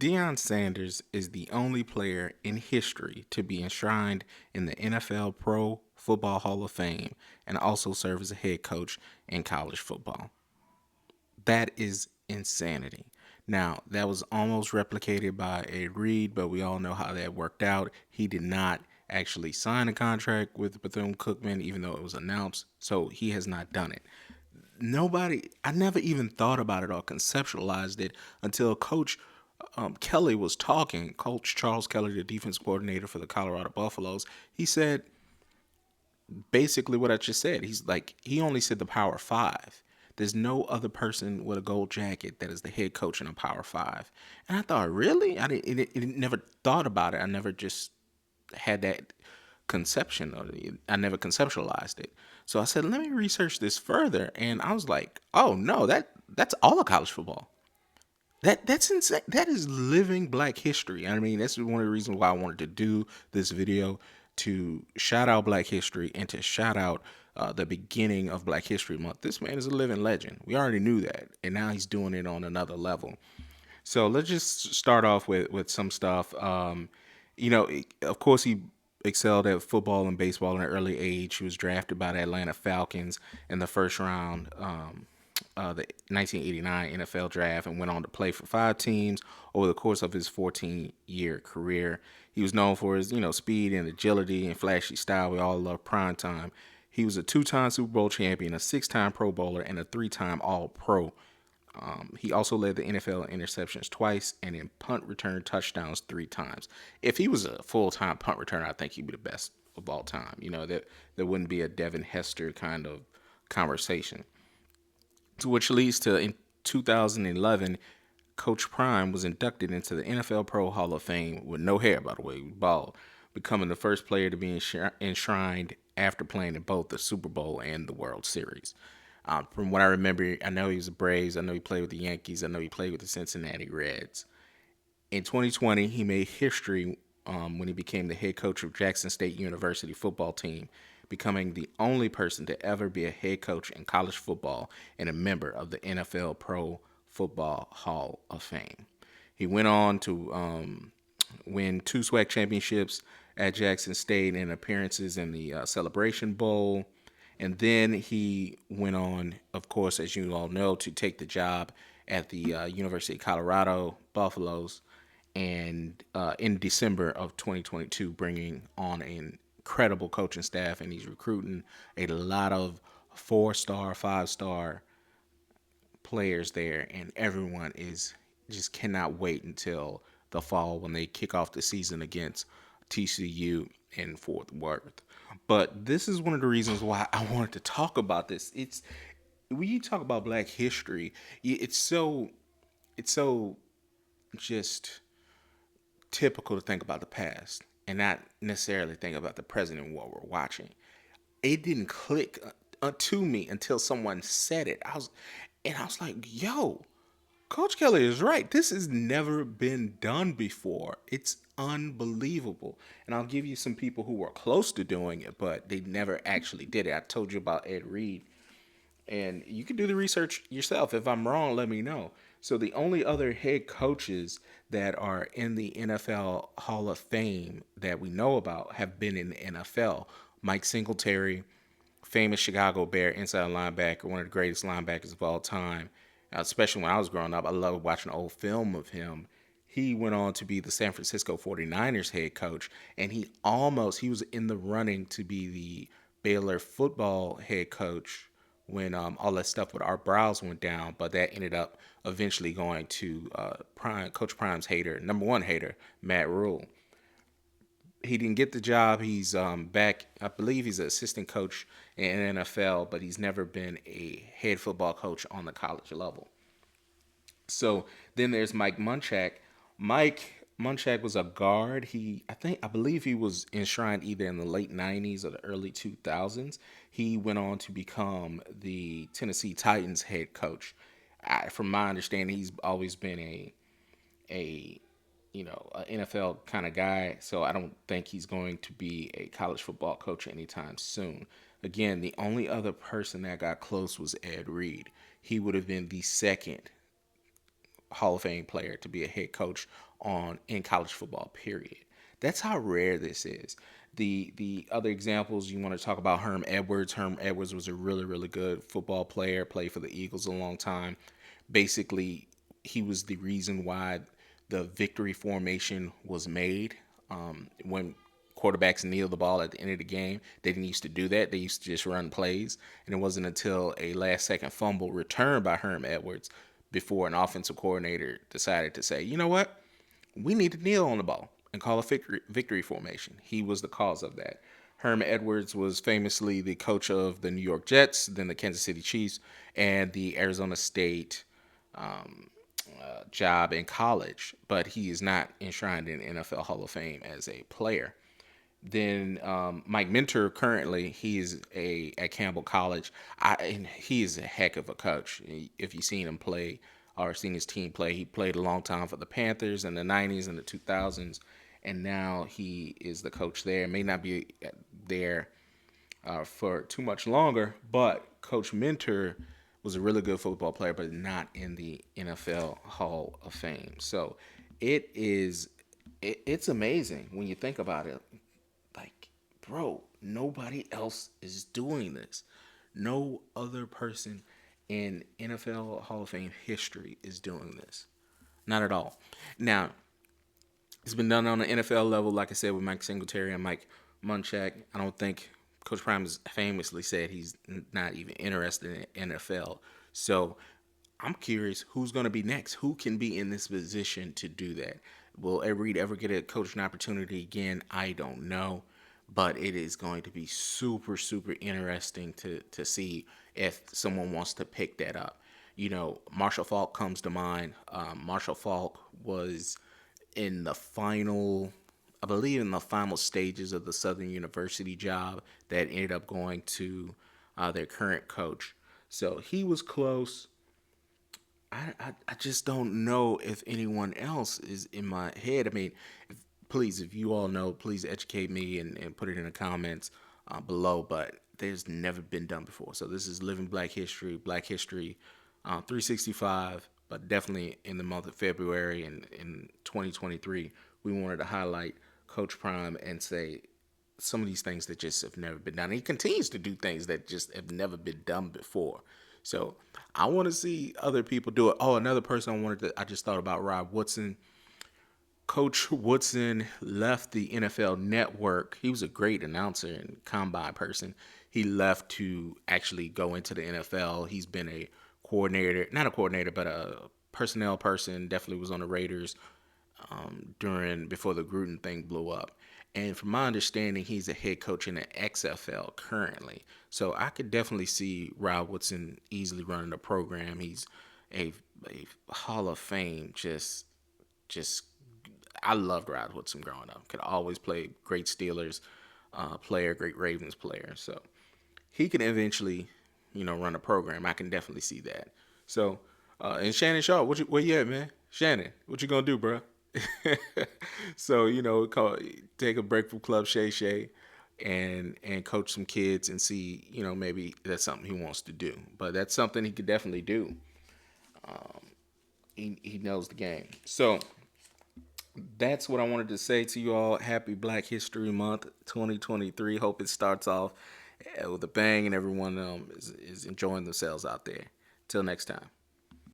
Deion Sanders is the only player in history to be enshrined in the NFL Pro Football Hall of Fame and also serve as a head coach in college football. That is insanity. Now, that was almost replicated by Ed Reed, but we all know how that worked out. He did not actually sign a contract with Bethune Cookman, even though it was announced, so he has not done it. I never even thought about it or conceptualized it until Coach Kelly was talking. Coach Charles Kelly, the defense coordinator for the Colorado Buffaloes, he said basically what I just said. He's like, he only said the Power Five. There's no other person with a gold jacket that is the head coach in a Power Five. And I thought, really? I never thought about it. I never just had that conception of it. I never conceptualized it. So I said, let me research this further. And I was like, oh no, that's all of college football. That's insane. That is living Black history. I mean, that's one of the reasons why I wanted to do this video, to shout out Black history and to shout out the beginning of Black History Month. This man is a living legend. We already knew that, and now he's doing it on another level. So let's just start off with some stuff. Of course, he excelled at football and baseball in an early age. He was drafted by the Atlanta Falcons in the first round, the 1989 NFL draft, and went on to play for 5 teams over the course of his 14-year career. He was known for his, speed and agility and flashy style. We all love prime time. He was a 2-time Super Bowl champion, a 6-time Pro Bowler, and a 3-time All-Pro. He also led the NFL in interceptions twice and in punt return touchdowns 3 times. If he was a full-time punt returner, I think he'd be the best of all time. That there wouldn't be a Devin Hester kind of conversation. Which leads to, in 2011, Coach Prime was inducted into the NFL Pro Hall of Fame with no hair, by the way, bald, becoming the first player to be enshrined after playing in both the Super Bowl and the World Series. From what I remember, I know he was a Braves. I know he played with the Yankees. I know he played with the Cincinnati Reds. In 2020, he made history when he became the head coach of Jackson State University football team, becoming the only person to ever be a head coach in college football and a member of the NFL Pro Football Hall of Fame. He went on to win 2 SWAC championships at Jackson State and appearances in the Celebration Bowl. And then he went on, of course, as you all know, to take the job at the University of Colorado Buffaloes, and in December of 2022, bringing on an incredible coaching staff, and he's recruiting a lot of 4-star, 5-star players there, and everyone is just cannot wait until the fall when they kick off the season against TCU in Fort Worth. But this is one of the reasons why I wanted to talk about this. It's when you talk about Black history, it's so just typical to think about the past and not necessarily think about the present and what we're watching. It didn't click to me until someone said it. I was like, "Yo, Coach Kelly is right. This has never been done before. It's unbelievable." And I'll give you some people who were close to doing it, but they never actually did it. I told you about Ed Reed, and you can do the research yourself. If I'm wrong, let me know. So the only other head coaches that are in the NFL Hall of Fame that we know about have been in the NFL. Mike Singletary, famous Chicago Bear inside linebacker, one of the greatest linebackers of all time. Especially when I was growing up, I loved watching old film of him. He went on to be the San Francisco 49ers head coach, and he was in the running to be the Baylor football head coach when all that stuff with Art Browse went down, but that ended up eventually going to Coach Prime's hater, number one hater, Matt Rule. He didn't get the job. He's back. I believe he's an assistant coach in NFL, but he's never been a head football coach on the college level. So then there's Mike Munchak. Mike Munchak was a guard. I believe he was enshrined either in the late '90s or the early 2000s. He went on to become the Tennessee Titans head coach. From my understanding, he's always been a an NFL kind of guy, so I don't think he's going to be a college football coach anytime soon. Again, the only other person that got close was Ed Reed. He would have been the second Hall of Fame player to be a head coach on in college football. Period. That's how rare this is. The other examples you want to talk about, Herm Edwards. Herm Edwards was a really good football player. Played for the Eagles a long time. Basically, he was the reason why the victory formation was made. When quarterbacks kneel the ball at the end of the game, they didn't used to do that. They used to just run plays, and it wasn't until a last-second fumble returned by Herm Edwards before an offensive coordinator decided to say, you know what, we need to kneel on the ball and call a victory formation. He was the cause of that. Herm Edwards was famously the coach of the New York Jets, then the Kansas City Chiefs, and the Arizona State job in college, but he is not enshrined in NFL Hall of Fame as a player. Then Mike Minter, currently, he is at Campbell College. And he is a heck of a coach. If you've seen him play or seen his team play, he played a long time for the Panthers in the 90s and the 2000s, and now he is the coach there. May not be there for too much longer, but Coach Minter was a really good football player, but not in the NFL Hall of Fame. So it's amazing when you think about it. Like, bro, nobody else is doing this. No other person in NFL Hall of Fame history is doing this. Not at all. Now, it's been done on the NFL level, like I said, with Mike Singletary and Mike Munchak. I don't think Coach Prime has famously said he's not even interested in NFL. So I'm curious who's going to be next. Who can be in this position to do that? Will Ed Reed ever get a coaching opportunity again? I don't know. But it is going to be super interesting to see if someone wants to pick that up. You know, Marshall Falk comes to mind. Marshall Falk was in the final, I believe, in the final stages of the Southern University job that ended up going to their current coach. So he was close. I just don't know if anyone else is in my head. I mean, please, if you all know, please educate me and put it in the comments below. But there's never been done before. So this is Living Black History, 365, but definitely in the month of February and in 2023, we wanted to highlight Coach Prime and say some of these things that just have never been done. And he continues to do things that just have never been done before. So I want to see other people do it. Oh, another person I just thought about, Rob Woodson. Coach Woodson left the NFL Network. He was a great announcer and combine person. He left to actually go into the NFL. He's been a coordinator, not a coordinator, but a personnel person. Definitely was on the Raiders before the Gruden thing blew up. And from my understanding, he's a head coach in the XFL currently. So I could definitely see Rob Woodson easily running the program. He's a Hall of Fame, just I loved Rod Woodson growing up. Could always play great Steelers player, great Ravens player. So he can eventually, run a program. I can definitely see that. So, and Shannon Shaw, where you at, man? Shannon, what you gonna do, bro? So take a break from Club Shay Shay and coach some kids and see, maybe that's something he wants to do. But that's something he could definitely do. He knows the game. So that's what I wanted to say to you all. Happy Black History Month 2023. Hope it starts off with a bang and everyone is enjoying themselves out there. Till next time.